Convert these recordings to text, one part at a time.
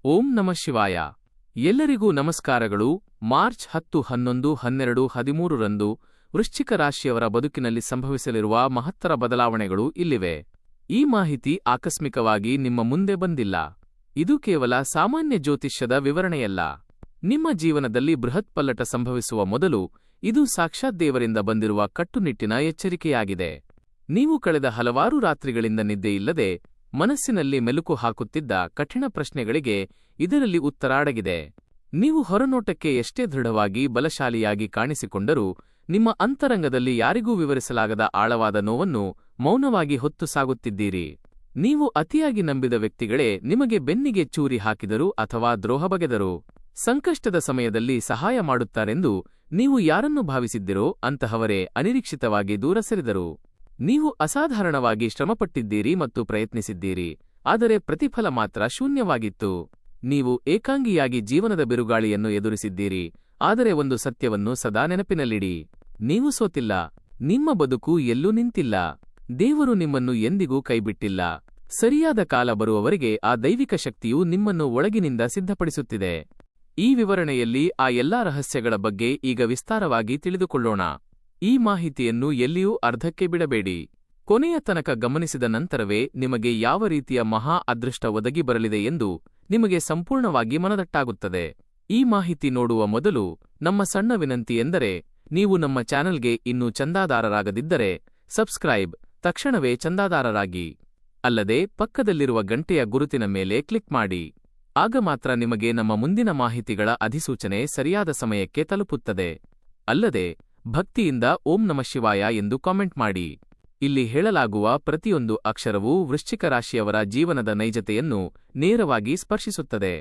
ಓಂ ನಮಃ ಶಿವಾಯ. ಎಲ್ಲರಿಗೂ ನಮಸ್ಕಾರಗಳು. ಮಾರ್ಚ್ 10, 11, 12, 13 ರಂದು ವೃಶ್ಚಿಕ ರಾಶಿಯವರ ಬದುಕಿನಲ್ಲಿ ಸಂಭವಿಸಲಿರುವ ಮಹತ್ತರ ಬದಲಾವಣೆಗಳು ಇಲ್ಲಿವೆ. ಈ ಮಾಹಿತಿ ಆಕಸ್ಮಿಕವಾಗಿ ನಿಮ್ಮ ಮುಂದೆ ಬಂದಿಲ್ಲ. ಇದು ಕೇವಲ ಸಾಮಾನ್ಯ ಜ್ಯೋತಿಷ್ಯದ ವಿವರಣೆಯಲ್ಲ. ನಿಮ್ಮ ಜೀವನದಲ್ಲಿ ಬೃಹತ್ ಪಲ್ಲಟ ಸಂಭವಿಸುವ ಮೊದಲು ಇದು ಸಾಕ್ಷಾತ್ ದೇವರಿಂದ ಬಂದಿರುವ ಕಟ್ಟುನಿಟ್ಟಿನ ಎಚ್ಚರಿಕೆಯಾಗಿದೆ. ನೀವು ಕಳೆದ ಹಲವಾರು ರಾತ್ರಿಗಳಿಂದ ನಿದ್ದೆಯಿಲ್ಲದೆ ಮನಸ್ಸಿನಲ್ಲಿ ಮೆಲುಕು ಹಾಕುತ್ತಿದ್ದ ಕಠಿಣ ಪ್ರಶ್ನೆಗಳಿಗೆ ಇದರಲ್ಲಿ ಉತ್ತರ ಅಡಗಿದೆ. ನೀವು ಹೊರನೋಟಕ್ಕೆ ಎಷ್ಟೇ ದೃಢವಾಗಿ ಬಲಶಾಲಿಯಾಗಿ ಕಾಣಿಸಿಕೊಂಡರೂ ನಿಮ್ಮ ಅಂತರಂಗದಲ್ಲಿ ಯಾರಿಗೂ ವಿವರಿಸಲಾಗದ ಆಳವಾದ ನೋವನ್ನು ಮೌನವಾಗಿ ಹೊತ್ತು ಸಾಗುತ್ತಿದ್ದೀರಿ. ನೀವು ಅತಿಯಾಗಿ ನಂಬಿದ ವ್ಯಕ್ತಿಗಳೇ ನಿಮಗೆ ಬೆನ್ನಿಗೆ ಚೂರಿ ಹಾಕಿದರು ಅಥವಾ ದ್ರೋಹ ಬಗೆದರು. ಸಂಕಷ್ಟದ ಸಮಯದಲ್ಲಿ ಸಹಾಯ ಮಾಡುತ್ತಾರೆಂದು ನೀವು ಯಾರನ್ನು ಭಾವಿಸಿದ್ದಿರೋ ಅಂತಹವರೇ ಅನಿರೀಕ್ಷಿತವಾಗಿ ದೂರ ಸರಿದರು. ನೀವು ಅಸಾಧಾರಣವಾಗಿ ಶ್ರಮಪಟ್ಟಿದ್ದೀರಿ ಮತ್ತು ಪ್ರಯತ್ನಿಸಿದ್ದೀರಿ, ಆದರೆ ಪ್ರತಿಫಲ ಮಾತ್ರ ಶೂನ್ಯವಾಗಿತ್ತು. ನೀವು ಏಕಾಂಗಿಯಾಗಿ ಜೀವನದ ಬಿರುಗಾಳಿಯನ್ನು ಎದುರಿಸಿದ್ದೀರಿ, ಆದರೆ ಒಂದು ಸತ್ಯವನ್ನು ಸದಾ ನೆನಪಿನಲ್ಲಿಡಿ. ನೀವು ಸೋತಿಲ್ಲ. ನಿಮ್ಮ ಬದುಕು ಎಲ್ಲೂ ನಿಂತಿಲ್ಲ. ದೇವರು ನಿಮ್ಮನ್ನು ಎಂದಿಗೂ ಕೈಬಿಟ್ಟಿಲ್ಲ. ಸರಿಯಾದ ಕಾಲ ಬರುವವರೆಗೆ ಆ ದೈವಿಕ ಶಕ್ತಿಯು ನಿಮ್ಮನ್ನು ಒಳಗಿನಿಂದ ಸಿದ್ಧಪಡಿಸುತ್ತಿದೆ. ಈ ವಿವರಣೆಯಲ್ಲಿ ಆ ಎಲ್ಲಾ ರಹಸ್ಯಗಳ ಬಗ್ಗೆ ಈಗ ವಿಸ್ತಾರವಾಗಿ ತಿಳಿದುಕೊಳ್ಳೋಣ. ಈ ಮಾಹಿತಿಯನ್ನು ಎಲ್ಲಿಯೂ ಅರ್ಧಕ್ಕೆ ಬಿಡಬೇಡಿ. ಕೊನೆಯ ತನಕ ಗಮನಿಸಿದ ನಂತರವೇ ನಿಮಗೆ ಯಾವ ರೀತಿಯ ಮಹಾ ಅದೃಷ್ಟ ಒದಗಿ ಬರಲಿದೆ ಎಂದು ನಿಮಗೆ ಸಂಪೂರ್ಣವಾಗಿ ಮನದಟ್ಟಾಗುತ್ತದೆ. ಈ ಮಾಹಿತಿ ನೋಡುವ ಮೊದಲು ನಮ್ಮ ಸಣ್ಣ ವಿನಂತಿ ಎಂದರೆ, ನೀವು ನಮ್ಮ ಚಾನೆಲ್ಗೆ ಇನ್ನೂ ಚಂದಾದಾರರಾಗದಿದ್ದರೆ ಸಬ್ಸ್ಕ್ರೈಬ್, ತಕ್ಷಣವೇ ಚಂದಾದಾರರಾಗಿ. ಅಲ್ಲದೆ ಪಕ್ಕದಲ್ಲಿರುವ ಗಂಟೆಯ ಗುರುತಿನ ಮೇಲೆ ಕ್ಲಿಕ್ ಮಾಡಿ. ಆಗ ಮಾತ್ರ ನಿಮಗೆ ನಮ್ಮ ಮುಂದಿನ ಮಾಹಿತಿಗಳ ಅಧಿಸೂಚನೆ ಸರಿಯಾದ ಸಮಯಕ್ಕೆ ತಲುಪುತ್ತದೆ. ಅಲ್ಲದೆ ಭಕ್ತಿಯಿಂದ ಓಂ ನಮಃ ಶಿವಾಯ ಎಂದು ಕಾಮೆಂಟ್ ಮಾಡಿ. ಇಲ್ಲಿ ಹೇಳಲಾಗುವ ಪ್ರತಿಯೊಂದು ಅಕ್ಷರವೂ ವೃಶ್ಚಿಕ ರಾಶಿಯವರ ಜೀವನದ ನೈಜತೆಯನ್ನು ನೇರವಾಗಿ ಸ್ಪರ್ಶಿಸುತ್ತದೆ.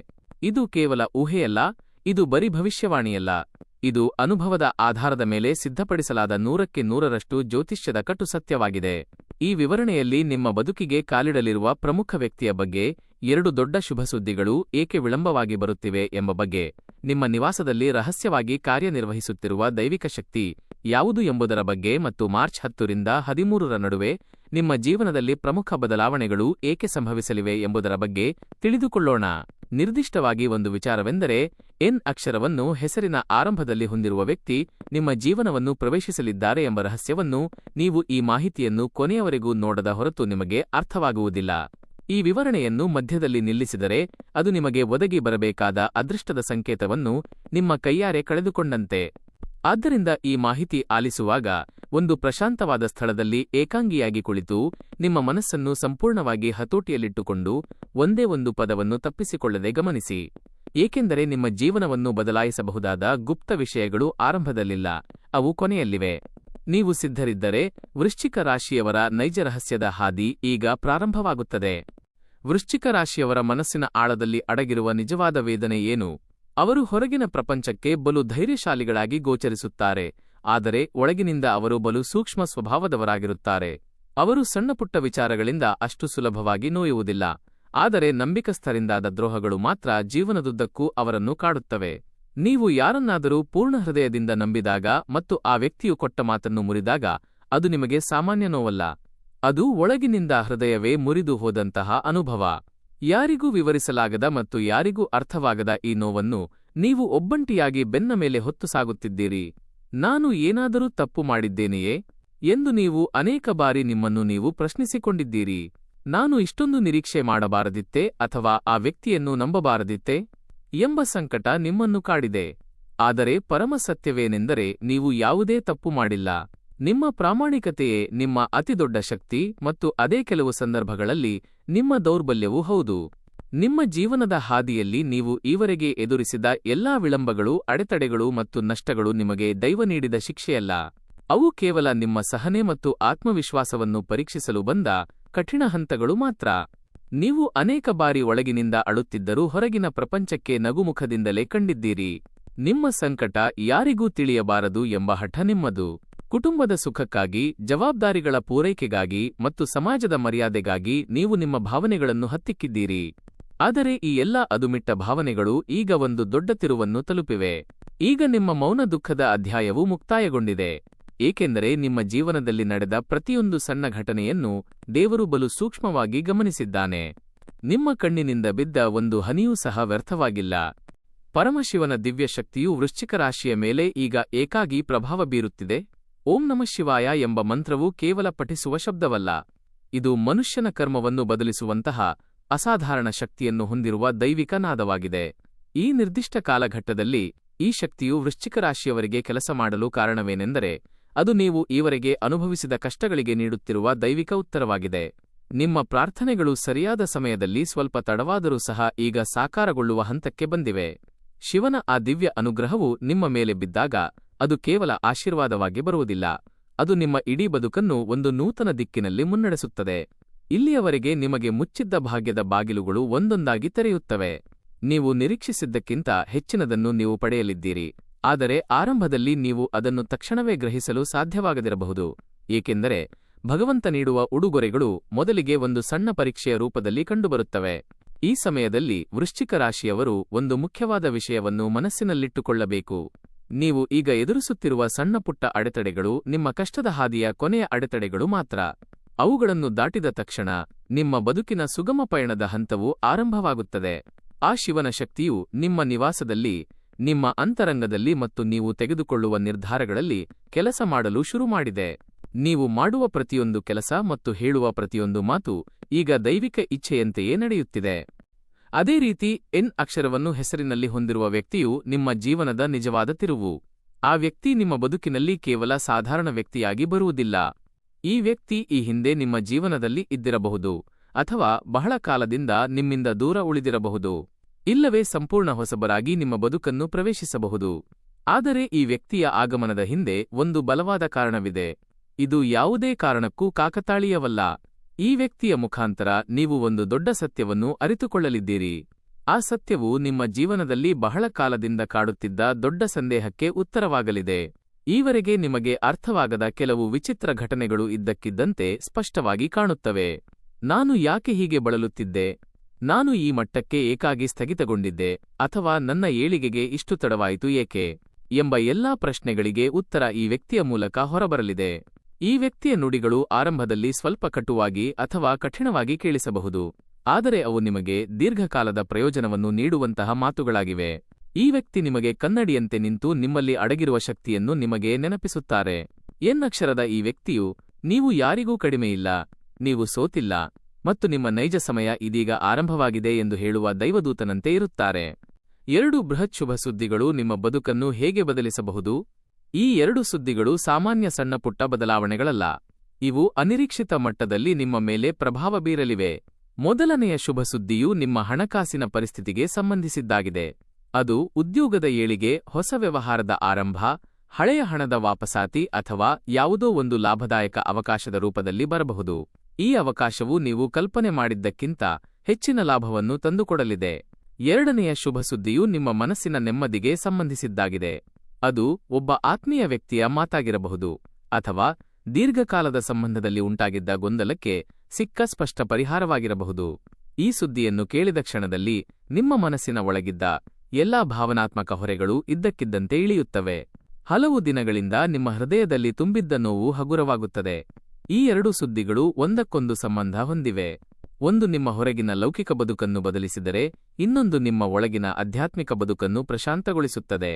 ಇದು ಕೇವಲ ಊಹೆಯಲ್ಲ, ಇದು ಬರೀ ಭವಿಷ್ಯವಾಣಿಯಲ್ಲ. ಇದು ಅನುಭವದ ಆಧಾರದ ಮೇಲೆ ಸಿದ್ಧಪಡಿಸಲಾದ 100ಕ್ಕೆ 100ರಷ್ಟು ಜ್ಯೋತಿಷ್ಯದ ಕಟು ಸತ್ಯವಾಗಿದೆ. ಈ ವಿವರಣೆಯಲ್ಲಿ ನಿಮ್ಮ ಬದುಕಿಗೆ ಕಾಲಿಡಲಿರುವ ಪ್ರಮುಖ ವ್ಯಕ್ತಿಯ ಬಗ್ಗೆ, 2 ದೊಡ್ಡ ಶುಭಸುದ್ದಿಗಳು ಏಕೆ ವಿಳಂಬವಾಗಿ ಬರುತ್ತಿವೆ ಎಂಬ ಬಗ್ಗೆ, ನಿಮ್ಮ ನಿವಾಸದಲ್ಲಿ ರಹಸ್ಯವಾಗಿ ಕಾರ್ಯನಿರ್ವಹಿಸುತ್ತಿರುವ ದೈವಿಕ ಶಕ್ತಿ ಯಾವುದು ಎಂಬುದರ ಬಗ್ಗೆ ಮತ್ತು ಮಾರ್ಚ್ 10 ರಿಂದ 13ರ ನಡುವೆ ನಿಮ್ಮ ಜೀವನದಲ್ಲಿ ಪ್ರಮುಖ ಬದಲಾವಣೆಗಳು ಏಕೆ ಸಂಭವಿಸಲಿವೆ ಎಂಬುದರ ಬಗ್ಗೆ ತಿಳಿದುಕೊಳ್ಳೋಣ. ನಿರ್ದಿಷ್ಟವಾಗಿ ಒಂದು ವಿಚಾರವೆಂದರೆ, ಎನ್ ಅಕ್ಷರವನ್ನು ಹೆಸರಿನ ಆರಂಭದಲ್ಲಿ ಹೊಂದಿರುವ ವ್ಯಕ್ತಿ ನಿಮ್ಮ ಜೀವನವನ್ನು ಪ್ರವೇಶಿಸಲಿದ್ದಾರೆ ಎಂಬ ರಹಸ್ಯವನ್ನು ನೀವು ಈ ಮಾಹಿತಿಯನ್ನು ಕೊನೆಯವರೆಗೂ ನೋಡದ ಹೊರತು ನಿಮಗೆ ಅರ್ಥವಾಗುವುದಿಲ್ಲ. ಈ ವಿವರಣೆಯನ್ನು ಮಧ್ಯದಲ್ಲಿ ನಿಲ್ಲಿಸಿದರೆ ಅದು ನಿಮಗೆ ಒದಗಿ ಬರಬೇಕಾದ ಅದೃಷ್ಟದ ಸಂಕೇತವನ್ನು ನಿಮ್ಮ ಕೈಯಾರೆ ಕಳೆದುಕೊಂಡಂತೆ. ಆದ್ದರಿಂದ ಈ ಮಾಹಿತಿ ಆಲಿಸುವಾಗ ಒಂದು ಪ್ರಶಾಂತವಾದ ಸ್ಥಳದಲ್ಲಿ ಏಕಾಂಗಿಯಾಗಿ ಕುಳಿತು ನಿಮ್ಮ ಮನಸ್ಸನ್ನು ಸಂಪೂರ್ಣವಾಗಿ ಹತೋಟಿಯಲ್ಲಿಟ್ಟುಕೊಂಡು ಒಂದೇ ಒಂದು ಪದವನ್ನು ತಪ್ಪಿಸಿಕೊಳ್ಳದೆ ಗಮನಿಸಿ. ಏಕೆಂದರೆ ನಿಮ್ಮ ಜೀವನವನ್ನು ಬದಲಾಯಿಸಬಹುದಾದ ಗುಪ್ತ ವಿಷಯಗಳು ಆರಂಭದಲ್ಲಿಲ್ಲ, ಅವು ಕೊನೆಯಲ್ಲಿವೆ. ನೀವು ಸಿದ್ಧರಿದ್ದರೆ ವೃಶ್ಚಿಕ ರಾಶಿಯವರ ನೈಜ ರಹಸ್ಯದ ಹಾದಿ ಈಗ ಪ್ರಾರಂಭವಾಗುತ್ತದೆ. ವೃಶ್ಚಿಕ ರಾಶಿಯವರ ಮನಸ್ಸಿನ ಆಳದಲ್ಲಿ ಅಡಗಿರುವ ನಿಜವಾದ ವೇದನೆ ಏನು? ಅವರು ಹೊರಗಿನ ಪ್ರಪಂಚಕ್ಕೆ ಬಲು ಧೈರ್ಯಶಾಲಿಗಳಾಗಿ ಗೋಚರಿಸುತ್ತಾರೆ, ಆದರೆ ಒಳಗಿನಿಂದ ಅವರು ಬಲು ಸೂಕ್ಷ್ಮ ಸ್ವಭಾವದವರಾಗಿರುತ್ತಾರೆ. ಅವರು ಸಣ್ಣಪುಟ್ಟ ವಿಚಾರಗಳಿಂದ ಅಷ್ಟು ಸುಲಭವಾಗಿ ನೋಯುವುದಿಲ್ಲ, ಆದರೆ ನಂಬಿಕಸ್ಥರಿಂದಾದ ದ್ರೋಹಗಳು ಮಾತ್ರ ಜೀವನದುದ್ದಕ್ಕೂ ಅವರನ್ನು ಕಾಡುತ್ತವೆ. ನೀವು ಯಾರನ್ನಾದರೂ ಪೂರ್ಣ ಹೃದಯದಿಂದ ನಂಬಿದಾಗ ಮತ್ತು ಆ ವ್ಯಕ್ತಿಯು ಕೊಟ್ಟ ಮಾತನ್ನು ಮುರಿದಾಗ ಅದು ನಿಮಗೆ ಸಾಮಾನ್ಯ ನೋವಲ್ಲ, ಅದು ಒಳಗಿನಿಂದ ಹೃದಯವೇ ಮುರಿದು ಹೋದಂತಹ ಅನುಭವ. ಯಾರಿಗೂ ವಿವರಿಸಲಾಗದ ಮತ್ತು ಯಾರಿಗೂ ಅರ್ಥವಾಗದ ಈ ನೋವನ್ನು ನೀವು ಒಬ್ಬಂಟಿಯಾಗಿ ಬೆನ್ನ ಮೇಲೆ ಹೊತ್ತು ಸಾಗುತ್ತಿದ್ದೀರಿ. ನಾನು ಏನಾದರೂ ತಪ್ಪು ಮಾಡಿದ್ದೇನೆಯೇ ಎಂದು ನೀವು ಅನೇಕ ಬಾರಿ ನಿಮ್ಮನ್ನು ನೀವು ಪ್ರಶ್ನಿಸಿಕೊಂಡಿದ್ದೀರಿ. ನಾನು ಇಷ್ಟೊಂದು ನಿರೀಕ್ಷೆ ಮಾಡಬಾರದಿತ್ತೇ ಅಥವಾ ಆ ವ್ಯಕ್ತಿಯನ್ನು ನಂಬಬಾರದಿತ್ತೇ ಎಂಬ ಸಂಕಟ ನಿಮ್ಮನ್ನು ಕಾಡಿದೆ. ಆದರೆ ಪರಮ ಸತ್ಯವೇನೆಂದರೆ, ನೀವು ಯಾವುದೇ ತಪ್ಪು ಮಾಡಿಲ್ಲ. ನಿಮ್ಮ ಪ್ರಾಮಾಣಿಕತೆಯೇ ನಿಮ್ಮ ಅತಿದೊಡ್ಡ ಶಕ್ತಿ ಮತ್ತು ಅದೇ ಕೆಲವು ಸಂದರ್ಭಗಳಲ್ಲಿ ನಿಮ್ಮ ದೌರ್ಬಲ್ಯವೂ ಹೌದು. ನಿಮ್ಮ ಜೀವನದ ಹಾದಿಯಲ್ಲಿ ನೀವು ಈವರೆಗೆ ಎದುರಿಸಿದ ಎಲ್ಲಾ ವಿಳಂಬಗಳು, ಅಡೆತಡೆಗಳು ಮತ್ತು ನಷ್ಟಗಳು ನಿಮಗೆ ದೈವ ನೀಡಿದ ಶಿಕ್ಷೆಯಲ್ಲ. ಅವು ಕೇವಲ ನಿಮ್ಮ ಸಹನೆ ಮತ್ತು ಆತ್ಮವಿಶ್ವಾಸವನ್ನು ಪರೀಕ್ಷಿಸಲು ಬಂದ ಕಠಿಣ ಹಂತಗಳು ಮಾತ್ರ. ನೀವು ಅನೇಕ ಬಾರಿ ಒಳಗಿನಿಂದ ಅಳುತ್ತಿದ್ದರೂ ಹೊರಗಿನ ಪ್ರಪಂಚಕ್ಕೆ ನಗುಮುಖದಿಂದಲೇ ಕಂಡಿದ್ದೀರಿ. ನಿಮ್ಮ ಸಂಕಟ ಯಾರಿಗೂ ತಿಳಿಯಬಾರದು ಎಂಬ ಹಠ ನಿಮ್ಮದು. ಕುಟುಂಬದ ಸುಖಕ್ಕಾಗಿ, ಜವಾಬ್ದಾರಿಗಳ ಪೂರೈಕೆಗಾಗಿ ಮತ್ತು ಸಮಾಜದ ಮರ್ಯಾದೆಗಾಗಿ ನೀವು ನಿಮ್ಮ ಭಾವನೆಗಳನ್ನು ಹತ್ತಿಕ್ಕಿದ್ದೀರಿ. ಆದರೆ ಈ ಎಲ್ಲಾ ಅದುಮಿಟ್ಟ ಭಾವನೆಗಳು ಈಗ ಒಂದು ದೊಡ್ಡ ತಿರುವನ್ನು ತಲುಪಿವೆ. ಈಗ ನಿಮ್ಮ ಮೌನ ದುಃಖದ ಅಧ್ಯಾಯವು ಮುಕ್ತಾಯಗೊಂಡಿದೆ. ಏಕೆಂದರೆ ನಿಮ್ಮ ಜೀವನದಲ್ಲಿ ನಡೆದ ಪ್ರತಿಯೊಂದು ಸಣ್ಣ ಘಟನೆಯನ್ನು ದೇವರು ಬಲು ಸೂಕ್ಷ್ಮವಾಗಿ ಗಮನಿಸಿದ್ದಾನೆ. ನಿಮ್ಮ ಕಣ್ಣಿನಿಂದ ಬಿದ್ದ ಒಂದು ಹನಿಯೂ ಸಹ ವ್ಯರ್ಥವಾಗಿಲ್ಲ. ಪರಮಶಿವನ ದಿವ್ಯ ಶಕ್ತಿಯು ವೃಶ್ಚಿಕ ರಾಶಿಯ ಮೇಲೆ ಈಗ ಏಕಾಗಿ ಪ್ರಭಾವ ಬೀರುತ್ತಿದೆ. ಓಂ ನಮಃ ಶಿವಾಯ ಎಂಬ ಮಂತ್ರವು ಕೇವಲ ಪಠಿಸುವ ಶಬ್ದವಲ್ಲ. ಇದು ಮನುಷ್ಯನ ಕರ್ಮವನ್ನು ಬದಲಿಸುವಂತಹ ಅಸಾಧಾರಣ ಶಕ್ತಿಯನ್ನು ಹೊಂದಿರುವ ದೈವಿಕ ನಾದವಾಗಿದೆ. ಈ ನಿರ್ದಿಷ್ಟ ಕಾಲಘಟ್ಟದಲ್ಲಿ ಈ ಶಕ್ತಿಯು ವೃಶ್ಚಿಕ ರಾಶಿಯವರಿಗೆ ಕೆಲಸ ಮಾಡಲು ಕಾರಣವೇನೆಂದರೆ, ಅದು ನೀವು ಈವರೆಗೆ ಅನುಭವಿಸಿದ ಕಷ್ಟಗಳಿಗೆ ನೀಡುತ್ತಿರುವ ದೈವಿಕ ಉತ್ತರವಾಗಿದೆ. ನಿಮ್ಮ ಪ್ರಾರ್ಥನೆಗಳು ಸರಿಯಾದ ಸಮಯದಲ್ಲಿ ಸ್ವಲ್ಪ ತಡವಾದರೂ ಸಹ ಈಗ ಸಾಕಾರಗೊಳ್ಳುವ ಹಂತಕ್ಕೆ ಬಂದಿವೆ. ಶಿವನ ಆ ದಿವ್ಯ ಅನುಗ್ರಹವು ನಿಮ್ಮ ಮೇಲೆ ಬಿದ್ದಾಗ ಅದು ಕೇವಲ ಆಶೀರ್ವಾದವಾಗಿ ಬರುವುದಿಲ್ಲ, ಅದು ನಿಮ್ಮ ಇಡೀ ಬದುಕನ್ನು ಒಂದು ನೂತನ ದಿಕ್ಕಿನಲ್ಲಿ ಮುನ್ನಡೆಸುತ್ತದೆ. ಇಲ್ಲಿಯವರೆಗೆ ನಿಮಗೆ ಮುಚ್ಚಿದ್ದ ಭಾಗ್ಯದ ಬಾಗಿಲುಗಳು ಒಂದೊಂದಾಗಿ ತೆರೆಯುತ್ತವೆ. ನೀವು ನಿರೀಕ್ಷಿಸಿದ್ದಕ್ಕಿಂತ ಹೆಚ್ಚಿನದನ್ನು ನೀವು ಪಡೆಯಲಿದ್ದೀರಿ. ಆದರೆ ಆರಂಭದಲ್ಲಿ ನೀವು ಅದನ್ನು ತಕ್ಷಣವೇ ಗ್ರಹಿಸಲು ಸಾಧ್ಯವಾಗದಿರಬಹುದು, ಏಕೆಂದರೆ ಭಗವಂತ ನೀಡುವ ಉಡುಗೊರೆಗಳು ಮೊದಲಿಗೆ ಒಂದು ಸಣ್ಣ ಪರೀಕ್ಷೆಯ ರೂಪದಲ್ಲಿ ಕಂಡುಬರುತ್ತವೆ. ಈ ಸಮಯದಲ್ಲಿ ವೃಶ್ಚಿಕ ರಾಶಿಯವರು ಒಂದು ಮುಖ್ಯವಾದ ವಿಷಯವನ್ನು ಮನಸ್ಸಿನಲ್ಲಿಟ್ಟುಕೊಳ್ಳಬೇಕು. ನೀವು ಈಗ ಎದುರಿಸುತ್ತಿರುವ ಸಣ್ಣಪುಟ್ಟ ಅಡೆತಡೆಗಳು ನಿಮ್ಮ ಕಷ್ಟದ ಹಾದಿಯ ಕೊನೆಯ ಅಡೆತಡೆಗಳು ಮಾತ್ರ. ಅವುಗಳನ್ನು ದಾಟಿದ ತಕ್ಷಣ ನಿಮ್ಮ ಬದುಕಿನ ಸುಗಮ ಪಯಣದ ಹಂತವು ಆರಂಭವಾಗುತ್ತದೆ. ಆ ಶಿವನ ಶಕ್ತಿಯು ನಿಮ್ಮ ನಿವಾಸದಲ್ಲಿ, ನಿಮ್ಮ ಅಂತರಂಗದಲ್ಲಿ ಮತ್ತು ನೀವು ತೆಗೆದುಕೊಳ್ಳುವ ನಿರ್ಧಾರಗಳಲ್ಲಿ ಕೆಲಸ ಮಾಡಲು ಶುರುಮಾಡಿದೆ. ನೀವು ಮಾಡುವ ಪ್ರತಿಯೊಂದು ಕೆಲಸ ಮತ್ತು ಹೇಳುವ ಪ್ರತಿಯೊಂದು ಮಾತು ಈಗ ದೈವಿಕ ಇಚ್ಛೆಯಂತೆಯೇ ನಡೆಯುತ್ತಿದೆ. ಅದೇ ರೀತಿ ಎನ್ ಅಕ್ಷರವನ್ನು ಹೆಸರಿನಲ್ಲಿ ಹೊಂದಿರುವ ವ್ಯಕ್ತಿಯು ನಿಮ್ಮ ಜೀವನದ ನಿಜವಾದ ತಿರುವು. ಆ ವ್ಯಕ್ತಿ ನಿಮ್ಮ ಬದುಕಿನಲ್ಲಿ ಕೇವಲ ಸಾಧಾರಣ ವ್ಯಕ್ತಿಯಾಗಿ ಬರುವುದಿಲ್ಲ. ಈ ವ್ಯಕ್ತಿ ಈ ಹಿಂದೆ ನಿಮ್ಮ ಜೀವನದಲ್ಲಿ ಇದ್ದಿರಬಹುದು, ಅಥವಾ ಬಹಳ ಕಾಲದಿಂದ ನಿಮ್ಮಿಂದ ದೂರ ಉಳಿದಿರಬಹುದು, ಇಲ್ಲವೇ ಸಂಪೂರ್ಣ ಹೊಸಬರಾಗಿ ನಿಮ್ಮ ಬದುಕನ್ನು ಪ್ರವೇಶಿಸಬಹುದು. ಆದರೆ ಈ ವ್ಯಕ್ತಿಯ ಆಗಮನದ ಹಿಂದೆ ಒಂದು ಬಲವಾದ ಕಾರಣವಿದೆ. ಇದು ಯಾವುದೇ ಕಾರಣಕ್ಕೂ ಕಾಕತಾಳೀಯವಲ್ಲ. ಈ ವ್ಯಕ್ತಿಯ ಮುಖಾಂತರ ನೀವು ಒಂದು ದೊಡ್ಡ ಸತ್ಯವನ್ನು ಅರಿತುಕೊಳ್ಳಲಿದ್ದೀರಿ. ಆ ಸತ್ಯವು ನಿಮ್ಮ ಜೀವನದಲ್ಲಿ ಬಹಳ ಕಾಲದಿಂದ ಕಾಡುತ್ತಿದ್ದ ದೊಡ್ಡ ಸಂದೇಹಕ್ಕೆ ಉತ್ತರವಾಗಲಿದೆ. ಈವರೆಗೆ ನಿಮಗೆ ಅರ್ಥವಾಗದ ಕೆಲವು ವಿಚಿತ್ರ ಘಟನೆಗಳು ಇದ್ದಕ್ಕಿದ್ದಂತೆ ಸ್ಪಷ್ಟವಾಗಿ ಕಾಣುತ್ತವೆ. ನಾನು ಯಾಕೆ ಹೀಗೆ ಬಳಲುತ್ತಿದ್ದೆ? ನಾನು ಈ ಮಟ್ಟಕ್ಕೆ ಏಕಾಗಿ ಸ್ಥಗಿತಗೊಂಡಿದ್ದೆ, ಅಥವಾ ನನ್ನ ಏಳಿಗೆಗೆ ಇಷ್ಟು ತಡವಾಯಿತು ಏಕೆ ಎಂಬ ಎಲ್ಲಾ ಪ್ರಶ್ನೆಗಳಿಗೆ ಉತ್ತರ ಈ ವ್ಯಕ್ತಿಯ ಮೂಲಕ ಹೊರಬರಲಿದೆ. ಈ ವ್ಯಕ್ತಿಯ ನುಡಿಗಳು ಆರಂಭದಲ್ಲಿ ಸ್ವಲ್ಪ ಕಟುವಾಗಿ ಅಥವಾ ಕಠಿಣವಾಗಿ ಕೇಳಿಸಬಹುದು, ಆದರೆ ಅವು ನಿಮಗೆ ದೀರ್ಘಕಾಲದ ಪ್ರಯೋಜನವನ್ನು ನೀಡುವಂತಹ ಮಾತುಗಳಾಗಿವೆ. ಈ ವ್ಯಕ್ತಿ ನಿಮಗೆ ಕನ್ನಡಿಯಂತೆ ನಿಂತು ನಿಮ್ಮಲ್ಲಿ ಅಡಗಿರುವ ಶಕ್ತಿಯನ್ನು ನಿಮಗೆ ನೆನಪಿಸುತ್ತಾರೆ. ಎನ್ ಅಕ್ಷರದ ಈ ವ್ಯಕ್ತಿಯು ನೀವು ಯಾರಿಗೂ ಕಡಿಮೆಯಿಲ್ಲ, ನೀವು ಸೋತಿಲ್ಲ, ಮತ್ತು ನಿಮ್ಮ ನೈಜ ಸಮಯ ಇದೀಗ ಆರಂಭವಾಗಿದೆ ಎಂದು ಹೇಳುವ ದೈವದೂತನಂತೆ ಇರುತ್ತಾರೆ. 2 ಬೃಹತ್ ಶುಭ ಸುದ್ದಿಗಳು ನಿಮ್ಮ ಬದುಕನ್ನು ಹೇಗೆ ಬದಲಿಸಬಹುದು? ಈ 2 ಸುದ್ದಿಗಳು ಸಾಮಾನ್ಯ ಸಣ್ಣಪುಟ್ಟ ಬದಲಾವಣೆಗಳಲ್ಲ. ಇವು ಅನಿರೀಕ್ಷಿತ ಮಟ್ಟದಲ್ಲಿ ನಿಮ್ಮ ಮೇಲೆ ಪ್ರಭಾವ ಬೀರಲಿವೆ. ಮೊದಲನೆಯ ಶುಭ ಸುದ್ದಿಯು ನಿಮ್ಮ ಹಣಕಾಸಿನ ಪರಿಸ್ಥಿತಿಗೆ ಸಂಬಂಧಿಸಿದ್ದಾಗಿದೆ. ಅದು ಉದ್ಯೋಗದ ಏಳಿಗೆ, ಹೊಸ ವ್ಯವಹಾರದ ಆರಂಭ, ಹಳೆಯ ಹಣದ ವಾಪಸಾತಿ ಅಥವಾ ಯಾವುದೋ ಒಂದು ಲಾಭದಾಯಕ ಅವಕಾಶದ ರೂಪದಲ್ಲಿ ಬರಬಹುದು. ಈ ಅವಕಾಶವು ನೀವು ಕಲ್ಪನೆ ಮಾಡಿದ್ದಕ್ಕಿಂತ ಹೆಚ್ಚಿನ ಲಾಭವನ್ನು ತಂದುಕೊಡಲಿದೆ. ಎರಡನೆಯ ಶುಭ ಸುದ್ದಿಯು ನಿಮ್ಮ ಮನಸ್ಸಿನ ನೆಮ್ಮದಿಗೆ ಸಂಬಂಧಿಸಿದ್ದಾಗಿದೆ. ಅದು ಒಬ್ಬ ಆತ್ಮೀಯ ವ್ಯಕ್ತಿಯ ಮಾತಾಗಿರಬಹುದು, ಅಥವಾ ದೀರ್ಘಕಾಲದ ಸಂಬಂಧದಲ್ಲಿ ಉಂಟಾಗಿದ್ದ ಗೊಂದಲಕ್ಕೆ ಸಿಕ್ಕ ಸ್ಪಷ್ಟ ಪರಿಹಾರವಾಗಿರಬಹುದು. ಈ ಸುದ್ದಿಯನ್ನು ಕೇಳಿದ ಕ್ಷಣದಲ್ಲಿ ನಿಮ್ಮ ಮನಸ್ಸಿನ ಒಳಗಿದ್ದ ಎಲ್ಲಾ ಭಾವನಾತ್ಮಕ ಹೊರೆಗಳು ಇದ್ದಕ್ಕಿದ್ದಂತೆ ಇಳಿಯುತ್ತವೆ. ಹಲವು ದಿನಗಳಿಂದ ನಿಮ್ಮ ಹೃದಯದಲ್ಲಿ ತುಂಬಿದ್ದ ನೋವು ಹಗುರವಾಗುತ್ತದೆ. ಈ 2 ಸುದ್ದಿಗಳು ಒಂದಕ್ಕೊಂದು ಸಂಬಂಧ ಹೊಂದಿವೆ. ಒಂದು ನಿಮ್ಮ ಹೊರಗಿನ ಲೌಕಿಕ ಬದುಕನ್ನು ಬದಲಿಸಿದರೆ, ಇನ್ನೊಂದು ನಿಮ್ಮ ಒಳಗಿನ ಆಧ್ಯಾತ್ಮಿಕ ಬದುಕನ್ನು ಪ್ರಶಾಂತಗೊಳಿಸುತ್ತದೆ.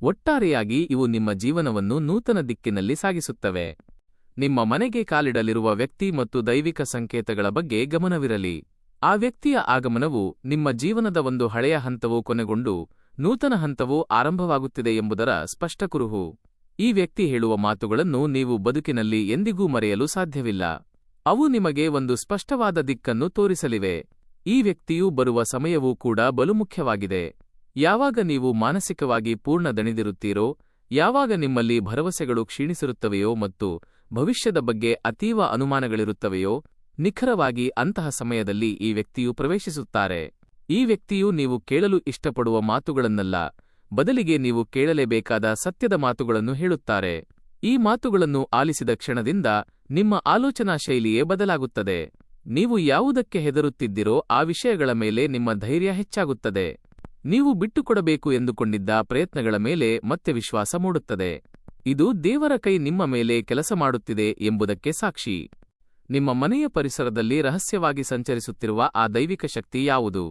ಒಟ್ಟಾರೆಯಾಗಿ ಇವು ನಿಮ್ಮ ಜೀವನವನ್ನು ನೂತನ ದಿಕ್ಕಿನಲ್ಲಿ ಸಾಗಿಸುತ್ತವೆ. ನಿಮ್ಮ ಮನೆಗೆ ಕಾಲಿಡಲಿರುವ ವ್ಯಕ್ತಿ ಮತ್ತು ದೈವಿಕ ಸಂಕೇತಗಳ ಬಗ್ಗೆ ಗಮನವಿರಲಿ. ಆ ವ್ಯಕ್ತಿಯ ಆಗಮನವು ನಿಮ್ಮ ಜೀವನದ ಒಂದು ಹಳೆಯ ಹಂತವು ಕೊನೆಗೊಂಡು ನೂತನ ಹಂತವು ಆರಂಭವಾಗುತ್ತಿದೆ ಎಂಬುದರ ಸ್ಪಷ್ಟ ಕುರುಹು. ಈ ವ್ಯಕ್ತಿ ಹೇಳುವ ಮಾತುಗಳನ್ನು ನೀವು ಬದುಕಿನಲ್ಲಿ ಎಂದಿಗೂ ಮರೆಯಲು ಸಾಧ್ಯವಿಲ್ಲ. ಅವು ನಿಮಗೆ ಒಂದು ಸ್ಪಷ್ಟವಾದ ದಿಕ್ಕನ್ನು ತೋರಿಸಲಿವೆ. ಈ ವ್ಯಕ್ತಿಯು ಬರುವ ಸಮಯವೂ ಕೂಡ ಬಲು ಮುಖ್ಯವಾಗಿದೆ. ಯಾವಾಗ ನೀವು ಮಾನಸಿಕವಾಗಿ ಪೂರ್ಣ ದಣಿದಿರುತ್ತೀರೋ, ಯಾವಾಗ ನಿಮ್ಮಲ್ಲಿ ಭರವಸೆಗಳು ಕ್ಷೀಣಿಸಿರುತ್ತವೆಯೋ ಮತ್ತು ಭವಿಷ್ಯದ ಬಗ್ಗೆ ಅತೀವ ಅನುಮಾನಗಳಿರುತ್ತವೆಯೋ, ನಿಖರವಾಗಿ ಅಂತಹ ಸಮಯದಲ್ಲಿ ಈ ವ್ಯಕ್ತಿಯು ಪ್ರವೇಶಿಸುತ್ತಾರೆ. ಈ ವ್ಯಕ್ತಿಯು ನೀವು ಕೇಳಲು ಇಷ್ಟಪಡುವ ಮಾತುಗಳನ್ನಲ್ಲ, ಬದಲಿಗೆ ನೀವು ಕೇಳಲೇಬೇಕಾದ ಸತ್ಯದ ಮಾತುಗಳನ್ನು ಹೇಳುತ್ತಾರೆ. ಈ ಮಾತುಗಳನ್ನು ಆಲಿಸಿದ ಕ್ಷಣದಿಂದ ನಿಮ್ಮ ಆಲೋಚನಾ ಶೈಲಿಯೇ ಬದಲಾಗುತ್ತದೆ. ನೀವು ಯಾವುದಕ್ಕೆ ಹೆದರುತ್ತಿದ್ದಿರೋ ಆ ವಿಷಯಗಳ ಮೇಲೆ ನಿಮ್ಮ ಧೈರ್ಯ ಹೆಚ್ಚಾಗುತ್ತದೆ. ನೀವು ಬಿಟ್ಟುಕೊಡಬೇಕು ಎಂದುಕೊಂಡಿದ್ದ ಪ್ರಯತ್ನಗಳ ಮೇಲೆ ಮತ್ತೆ ವಿಶ್ವಾಸ ಮೂಡುತ್ತದೆ. ಇದು ದೇವರ ಕೈ ನಿಮ್ಮ ಮೇಲೆ ಕೆಲಸ ಮಾಡುತ್ತಿದೆ ಎಂಬುದಕ್ಕೆ ಸಾಕ್ಷಿ. ನಿಮ್ಮ ಮನೆಯ ಪರಿಸರದಲ್ಲಿ ರಹಸ್ಯವಾಗಿ ಸಂಚರಿಸುತ್ತಿರುವ ಆ ದೈವಿಕ ಶಕ್ತಿ ಯಾವುದು?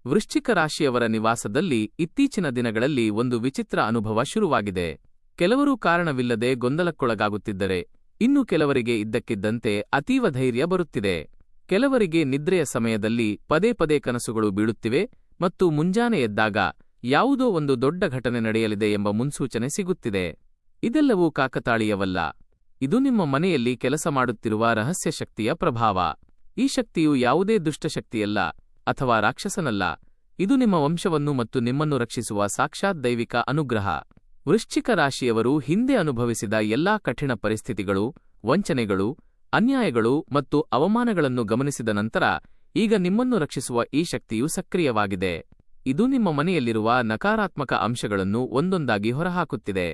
ವೃಶ್ಚಿಕ ರಾಶಿಯವರ ನಿವಾಸದಲ್ಲಿ ಇತ್ತೀಚಿನ ದಿನಗಳಲ್ಲಿ ಒಂದು ವಿಚಿತ್ರ ಅನುಭವ ಶುರುವಾಗಿದೆ. ಕೆಲವರು ಕಾರಣವಿಲ್ಲದೆ ಗೊಂದಲಕ್ಕೊಳಗಾಗುತ್ತಿದ್ದರೆ, ಇನ್ನು ಕೆಲವರಿಗೆ ಇದ್ದಕ್ಕಿದ್ದಂತೆ ಅತೀವ ಧೈರ್ಯ ಬರುತ್ತಿದೆ. ಕೆಲವರಿಗೆ ನಿದ್ರೆಯ ಸಮಯದಲ್ಲಿ ಪದೇ ಪದೇ ಕನಸುಗಳು ಬೀಳುತ್ತಿವೆ ಮತ್ತು ಮುಂಜಾನೆ ಎದ್ದಾಗ ಯಾವುದೋ ಒಂದು ದೊಡ್ಡ ಘಟನೆ ನಡೆಯಲಿದೆ ಎಂಬ ಮುನ್ಸೂಚನೆ ಸಿಗುತ್ತಿದೆ. ಇದೆಲ್ಲವೂ ಕಾಕತಾಳೀಯವಲ್ಲ. ಇದು ನಿಮ್ಮ ಮನೆಯಲ್ಲಿ ಕೆಲಸ ಮಾಡುತ್ತಿರುವ ರಹಸ್ಯ ಶಕ್ತಿಯ ಪ್ರಭಾವ. ಈ ಶಕ್ತಿಯು ಯಾವುದೇ ದುಷ್ಟಶಕ್ತಿಯಲ್ಲ ಅಥವಾ ರಾಕ್ಷಸನಲ್ಲ. ಇದು ನಿಮ್ಮ ವಂಶವನ್ನು ಮತ್ತು ನಿಮ್ಮನ್ನು ರಕ್ಷಿಸುವ ಸಾಕ್ಷಾತ್ ದೈವಿಕ ಅನುಗ್ರಹ. ವೃಶ್ಚಿಕ ರಾಶಿಯವರು ಹಿಂದೆ ಅನುಭವಿಸಿದ ಎಲ್ಲಾ ಕಠಿಣ ಪರಿಸ್ಥಿತಿಗಳು, ವಂಚನೆಗಳು, ಅನ್ಯಾಯಗಳು ಮತ್ತು ಅವಮಾನಗಳನ್ನು ಗಮನಿಸಿದ ನಂತರ ಈಗ ನಿಮ್ಮನ್ನು ರಕ್ಷಿಸುವ ಈ ಶಕ್ತಿಯು ಸಕ್ರಿಯವಾಗಿದೆ. ಇದು ನಿಮ್ಮ ಮನೆಯಲ್ಲಿರುವ ನಕಾರಾತ್ಮಕ ಅಂಶಗಳನ್ನು ಒಂದೊಂದಾಗಿ ಹೊರಹಾಕುತ್ತಿದೆ.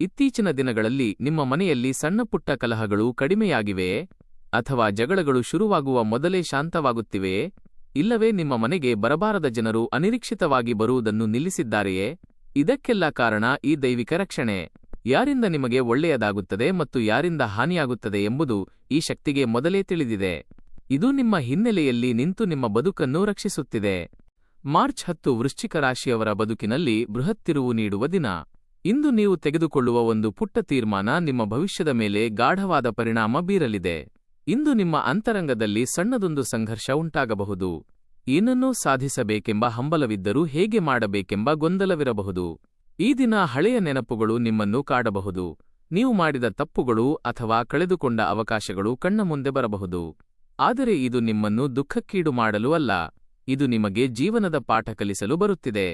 ಇತ್ತೀಚಿನ ದಿನಗಳಲ್ಲಿ ನಿಮ್ಮ ಮನೆಯಲ್ಲಿ ಸಣ್ಣಪುಟ್ಟ ಕಲಹಗಳು ಕಡಿಮೆಯಾಗಿವೆಯೇ? ಅಥವಾ ಜಗಳಗಳು ಶುರುವಾಗುವ ಮೊದಲೇ ಶಾಂತವಾಗುತ್ತಿವೆಯೇ? ಇಲ್ಲವೇ ನಿಮ್ಮ ಮನೆಗೆ ಬರಬಾರದ ಜನರು ಅನಿರೀಕ್ಷಿತವಾಗಿ ಬರುವುದನ್ನು ನಿಲ್ಲಿಸಿದ್ದಾರೆಯೇ? ಇದಕ್ಕೆಲ್ಲ ಕಾರಣ ಈ ದೈವಿಕ ರಕ್ಷಣೆ. ಯಾರಿಂದ ನಿಮಗೆ ಒಳ್ಳೆಯದಾಗುತ್ತದೆ ಮತ್ತು ಯಾರಿಂದ ಹಾನಿಯಾಗುತ್ತದೆ ಎಂಬುದು ಈ ಶಕ್ತಿಗೆ ಮೊದಲೇ ತಿಳಿದಿದೆ. ಇದು ನಿಮ್ಮ ಹಿನ್ನೆಲೆಯಲ್ಲಿ ನಿಂತು ನಿಮ್ಮ ಬದುಕನ್ನು ರಕ್ಷಿಸುತ್ತಿದೆ. ಮಾರ್ಚ್ 10 ವೃಶ್ಚಿಕ ರಾಶಿಯವರ ಬದುಕಿನಲ್ಲಿ ಬೃಹತ್ ತಿರುವು ನೀಡುವ ದಿನ. ಇಂದು ನೀವು ತೆಗೆದುಕೊಳ್ಳುವ ಒಂದು ಪುಟ್ಟ ತೀರ್ಮಾನ ನಿಮ್ಮ ಭವಿಷ್ಯದ ಮೇಲೆ ಗಾಢವಾದ ಪರಿಣಾಮ ಬೀರಲಿದೆ. ಇಂದು ನಿಮ್ಮ ಅಂತರಂಗದಲ್ಲಿ ಸಣ್ಣದೊಂದು ಸಂಘರ್ಷ ಉಂಟಾಗಬಹುದು. ಏನನ್ನೋ ಸಾಧಿಸಬೇಕೆಂಬ ಹಂಬಲವಿದ್ದರೂ ಹೇಗೆ ಮಾಡಬೇಕೆಂಬ ಗೊಂದಲವಿರಬಹುದು. ಈ ದಿನ ಹಳೆಯ ನೆನಪುಗಳು ನಿಮ್ಮನ್ನು ಕಾಡಬಹುದು. ನೀವು ಮಾಡಿದ ತಪ್ಪುಗಳು ಅಥವಾ ಕಳೆದುಕೊಂಡ ಅವಕಾಶಗಳು ಕಣ್ಣ ಮುಂದೆ ಬರಬಹುದು. ಆದರೆ ಇದು ನಿಮ್ಮನ್ನು ದುಃಖಕ್ಕೀಡು ಮಾಡಲು ಅಲ್ಲ. ಇದು ನಿಮಗೆ ಜೀವನದ ಪಾಠ ಕಲಿಸಲು ಬರುತ್ತಿದೆ.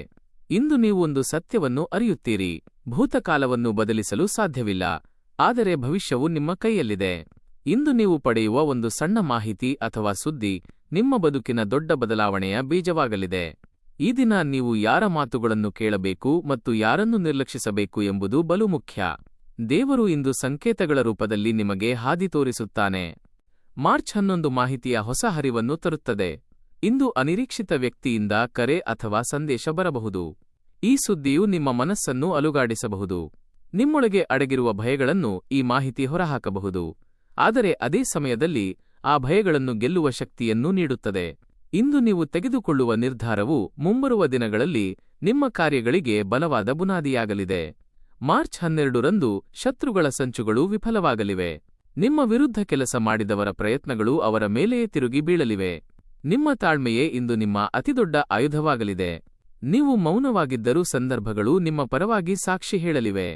ಇಂದು ನೀವು ಒಂದು ಸತ್ಯವನ್ನು ಅರಿಯುತ್ತೀರಿ. ಭೂತಕಾಲವನ್ನು ಬದಲಿಸಲು ಸಾಧ್ಯವಿಲ್ಲ, ಆದರೆ ಭವಿಷ್ಯವು ನಿಮ್ಮ ಕೈಯಲ್ಲಿದೆ. ಇಂದು ನೀವು ಪಡೆಯುವ ಒಂದು ಸಣ್ಣ ಮಾಹಿತಿ ಅಥವಾ ಸುದ್ದಿ ನಿಮ್ಮ ಬದುಕಿನ ದೊಡ್ಡ ಬದಲಾವಣೆಯ ಬೀಜವಾಗಲಿದೆ. ಈ ದಿನ ನೀವು ಯಾರ ಮಾತುಗಳನ್ನು ಕೇಳಬೇಕು ಮತ್ತು ಯಾರನ್ನು ನಿರ್ಲಕ್ಷಿಸಬೇಕು ಎಂಬುದು ಬಲು ಮುಖ್ಯ. ದೇವರು ಇಂದು ಸಂಕೇತಗಳ ರೂಪದಲ್ಲಿ ನಿಮಗೆ ಹಾದಿ ತೋರಿಸುತ್ತಾನೆ. ಮಾರ್ಚ್ 11 ಮಾಹಿತಿಯ ಹೊಸ ಹರಿವನ್ನು ತರುತ್ತದೆ. ಇಂದು ಅನಿರೀಕ್ಷಿತ ವ್ಯಕ್ತಿಯಿಂದ ಕರೆ ಅಥವಾ ಸಂದೇಶ ಬರಬಹುದು. ಈ ಸುದ್ದಿಯು ನಿಮ್ಮ ಮನಸ್ಸನ್ನು ಅಲುಗಾಡಿಸಬಹುದು. ನಿಮ್ಮೊಳಗೆ ಅಡಗಿರುವ ಭಯಗಳನ್ನು ಈ ಮಾಹಿತಿ ಹೊರಹಾಕಬಹುದು. ಆದರೆ ಅದೇ ಸಮಯದಲ್ಲಿ ಆ ಭಯಗಳನ್ನು ಗೆಲ್ಲುವ ಶಕ್ತಿಯನ್ನೂ ನೀಡುತ್ತದೆ. ಇಂದು ನೀವು ತೆಗೆದುಕೊಳ್ಳುವ ನಿರ್ಧಾರವು ಮುಂಬರುವ ದಿನಗಳಲ್ಲಿ ನಿಮ್ಮ ಕಾರ್ಯಗಳಿಗೆ ಬಲವಾದ ಬುನಾದಿಯಾಗಲಿದೆ. ಮಾರ್ಚ್ 12 ರಂದು ಶತ್ರುಗಳ ಸಂಚುಗಳು ವಿಫಲವಾಗಲಿವೆ. ನಿಮ್ಮ ವಿರುದ್ಧ ಕೆಲಸ ಮಾಡಿದವರ ಪ್ರಯತ್ನಗಳು ಅವರ ಮೇಲೆಯೇ ತಿರುಗಿ ಬೀಳಲಿವೆ. ನಿಮ್ಮ ತಾಳ್ಮೆಯೇ ಇಂದು ನಿಮ್ಮ ಅತಿದೊಡ್ಡ ಆಯುಧವಾಗಲಿದೆ. ನೀವು ಮೌನವಾಗಿದ್ದರೂ ಸಂದರ್ಭಗಳು ನಿಮ್ಮ ಪರವಾಗಿ ಸಾಕ್ಷಿ ಹೇಳಲಿವೆ.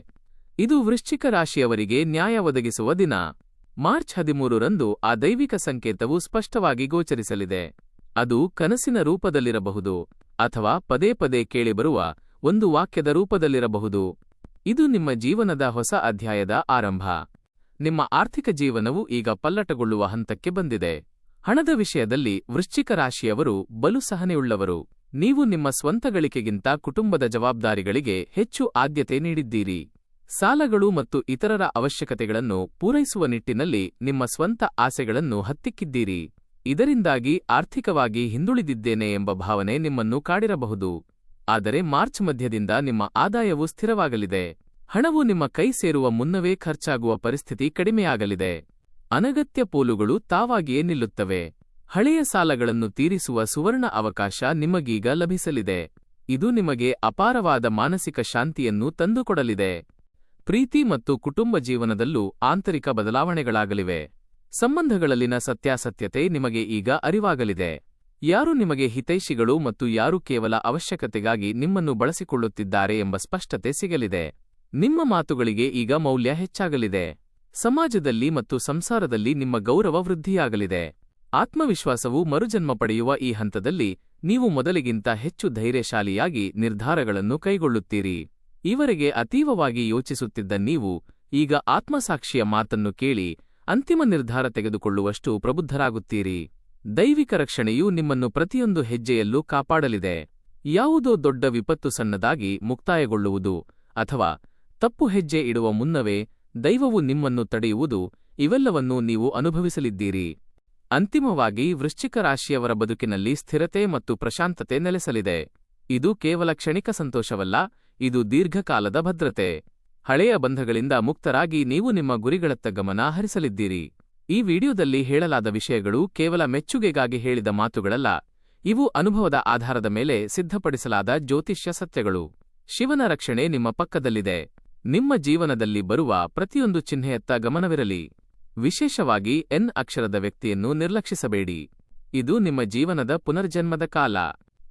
ಇದು ವೃಶ್ಚಿಕ ರಾಶಿಯವರಿಗೆ ನ್ಯಾಯ ಒದಗಿಸುವ ದಿನ. ಮಾರ್ಚ್ 13 ರಂದು ಆ ದೈವಿಕ ಸಂಕೇತವು ಸ್ಪಷ್ಟವಾಗಿ ಗೋಚರಿಸಲಿದೆ. ಅದು ಕನಸಿನ ರೂಪದಲ್ಲಿರಬಹುದು ಅಥವಾ ಪದೇ ಪದೇ ಕೇಳಿಬರುವ ಒಂದು ವಾಕ್ಯದ ರೂಪದಲ್ಲಿರಬಹುದು. ಇದು ನಿಮ್ಮ ಜೀವನದ ಹೊಸ ಅಧ್ಯಾಯದ ಆರಂಭ. ನಿಮ್ಮ ಆರ್ಥಿಕ ಜೀವನವು ಈಗ ಪಲ್ಲಟಗೊಳ್ಳುವ ಹಂತಕ್ಕೆ ಬಂದಿದೆ. ಹಣದ ವಿಷಯದಲ್ಲಿ ವೃಶ್ಚಿಕ ರಾಶಿಯವರು ಬಲು ಸಹನೆಯುಳ್ಳವರು. ನೀವು ನಿಮ್ಮ ಸ್ವಂತ ಗಳಿಕೆಗಿಂತ ಕುಟುಂಬದ ಜವಾಬ್ದಾರಿಗಳಿಗೆ ಹೆಚ್ಚು ಆದ್ಯತೆ ನೀಡಿದ್ದೀರಿ. ಸಾಲಗಳು ಮತ್ತು ಇತರರ ಅವಶ್ಯಕತೆಗಳನ್ನು ಪೂರೈಸುವ ನಿಟ್ಟಿನಲ್ಲಿ ನಿಮ್ಮ ಸ್ವಂತ ಆಸೆಗಳನ್ನು ಹತ್ತಿಕ್ಕಿದ್ದೀರಿ. ಇದರಿಂದಾಗಿ ಆರ್ಥಿಕವಾಗಿ ಹಿಂದುಳಿದಿದ್ದೇನೆ ಎಂಬ ಭಾವನೆ ನಿಮ್ಮನ್ನು ಕಾಡಿರಬಹುದು. ಆದರೆ ಮಾರ್ಚ್ ಮಧ್ಯದಿಂದ ನಿಮ್ಮ ಆದಾಯವು ಸ್ಥಿರವಾಗಲಿದೆ. ಹಣವು ನಿಮ್ಮ ಕೈ ಸೇರುವ ಮುನ್ನವೇ ಖರ್ಚಾಗುವ ಪರಿಸ್ಥಿತಿ ಕಡಿಮೆಯಾಗಲಿದೆ. ಅನಗತ್ಯ ಪೋಲುಗಳು ತಾವಾಗಿಯೇ ನಿಲ್ಲುತ್ತವೆ. ಹಳೆಯ ಸಾಲಗಳನ್ನು ತೀರಿಸುವ ಸುವರ್ಣ ಅವಕಾಶ ನಿಮಗೀಗ ಲಭಿಸಲಿದೆ. ಇದು ನಿಮಗೆ ಅಪಾರವಾದ ಮಾನಸಿಕ ಶಾಂತಿಯನ್ನು ತಂದುಕೊಡಲಿದೆ. ಪ್ರೀತಿ ಮತ್ತು ಕುಟುಂಬ ಜೀವನದಲ್ಲೂ ಆಂತರಿಕ ಬದಲಾವಣೆಗಳಾಗಲಿವೆ. ಸಂಬಂಧಗಳಲ್ಲಿನ ಸತ್ಯಾಸತ್ಯತೆ ನಿಮಗೆ ಈಗ ಅರಿವಾಗಲಿದೆ. ಯಾರು ನಿಮಗೆ ಹಿತೈಷಿಗಳು ಮತ್ತು ಯಾರು ಕೇವಲ ಅವಶ್ಯಕತೆಗಾಗಿ ನಿಮ್ಮನ್ನು ಬಳಸಿಕೊಳ್ಳುತ್ತಿದ್ದಾರೆ ಎಂಬ ಸ್ಪಷ್ಟತೆ ಸಿಗಲಿದೆ. ನಿಮ್ಮ ಮಾತುಗಳಿಗೆ ಈಗ ಮೌಲ್ಯ ಹೆಚ್ಚಾಗಲಿದೆ. ಸಮಾಜದಲ್ಲಿ ಮತ್ತು ಸಂಸಾರದಲ್ಲಿ ನಿಮ್ಮ ಗೌರವ ವೃದ್ಧಿಯಾಗಲಿದೆ. ಆತ್ಮವಿಶ್ವಾಸವು ಮರುಜನ್ಮ ಪಡೆಯುವ ಈ ಹಂತದಲ್ಲಿ ನೀವು ಮೊದಲಿಗಿಂತ ಹೆಚ್ಚು ಧೈರ್ಯಶಾಲಿಯಾಗಿ ನಿರ್ಧಾರಗಳನ್ನು ಕೈಗೊಳ್ಳುತ್ತೀರಿ. ಈವರೆಗೆ ಅತೀವವಾಗಿ ಯೋಚಿಸುತ್ತಿದ್ದ ನೀವು ಈಗ ಆತ್ಮಸಾಕ್ಷಿಯ ಮಾತನ್ನು ಕೇಳಿ ಅಂತಿಮ ನಿರ್ಧಾರ ತೆಗೆದುಕೊಳ್ಳುವಷ್ಟು ಪ್ರಬುದ್ಧರಾಗುತ್ತೀರಿ. ದೈವಿಕ ರಕ್ಷಣೆಯು ನಿಮ್ಮನ್ನು ಪ್ರತಿಯೊಂದು ಹೆಜ್ಜೆಯಲ್ಲೂ ಕಾಪಾಡಲಿದೆ. ಯಾವುದೋ ದೊಡ್ಡ ವಿಪತ್ತು ಸಣ್ಣದಾಗಿ ಮುಕ್ತಾಯಗೊಳ್ಳುವುದು ಅಥವಾ ತಪ್ಪು ಹೆಜ್ಜೆ ಇಡುವ ಮುನ್ನವೇ ದೈವವು ನಿಮ್ಮನ್ನು ತಡೆಯುವುದು, ಇವೆಲ್ಲವನ್ನೂ ನೀವು ಅನುಭವಿಸಲಿದ್ದೀರಿ. ಅಂತಿಮವಾಗಿ ವೃಶ್ಚಿಕ ರಾಶಿಯವರ ಬದುಕಿನಲ್ಲಿ ಸ್ಥಿರತೆ ಮತ್ತು ಪ್ರಶಾಂತತೆ ನೆಲೆಸಲಿದೆ. ಇದು ಕೇವಲ ಕ್ಷಣಿಕ ಸಂತೋಷವಲ್ಲ, ಇದು ದೀರ್ಘಕಾಲದ ಭದ್ರತೆ. ಹಳೆಯ ಬಂಧಗಳಿಂದ ಮುಕ್ತರಾಗಿ ನೀವು ನಿಮ್ಮ ಗುರಿಗಳತ್ತ ಗಮನ ಹರಿಸಲಿದ್ದೀರಿ. ಈ ವಿಡಿಯೋದಲ್ಲಿ ಹೇಳಲಾದ ವಿಷಯಗಳು ಕೇವಲ ಮೆಚ್ಚುಗೆಗಾಗಿ ಹೇಳಿದ ಮಾತುಗಳಲ್ಲ, ಇವು ಅನುಭವದ ಆಧಾರದ ಮೇಲೆ ಸಿದ್ಧಪಡಿಸಲಾದ ಜ್ಯೋತಿಷ್ಯ ಸತ್ಯಗಳು. ಶಿವನ ರಕ್ಷಣೆ ನಿಮ್ಮ ಪಕ್ಕದಲ್ಲಿದೆ. ನಿಮ್ಮ ಜೀವನದಲ್ಲಿ ಬರುವ ಪ್ರತಿಯೊಂದು ಚಿಹ್ನೆಯತ್ತ ಗಮನವಿರಲಿ. ವಿಶೇಷವಾಗಿ ಎನ್ ಅಕ್ಷರದ ವ್ಯಕ್ತಿಯನ್ನು ನಿರ್ಲಕ್ಷಿಸಬೇಡಿ. ಇದು ನಿಮ್ಮ ಜೀವನದ ಪುನರ್ಜನ್ಮದ ಕಾಲ.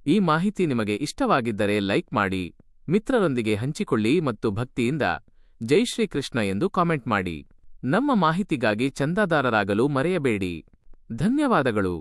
ಈ ಮಾಹಿತಿ ನಿಮಗೆ ಇಷ್ಟವಾಗಿದ್ದರೆ ಲೈಕ್ ಮಾಡಿ, ಮಿತ್ರರೊಂದಿಗೆ ಹಂಚಿಕೊಳ್ಳಿ ಮತ್ತು ಭಕ್ತಿಯಿಂದ ಜೈ ಶ್ರೀಕೃಷ್ಣ ಎಂದು ಕಾಮೆಂಟ್ ಮಾಡಿ. ನಮ್ಮ ಮಾಹಿತಿಗಾಗಿ ಚಂದಾದಾರರಾಗಲು ಮರೆಯಬೇಡಿ. ಧನ್ಯವಾದಗಳು.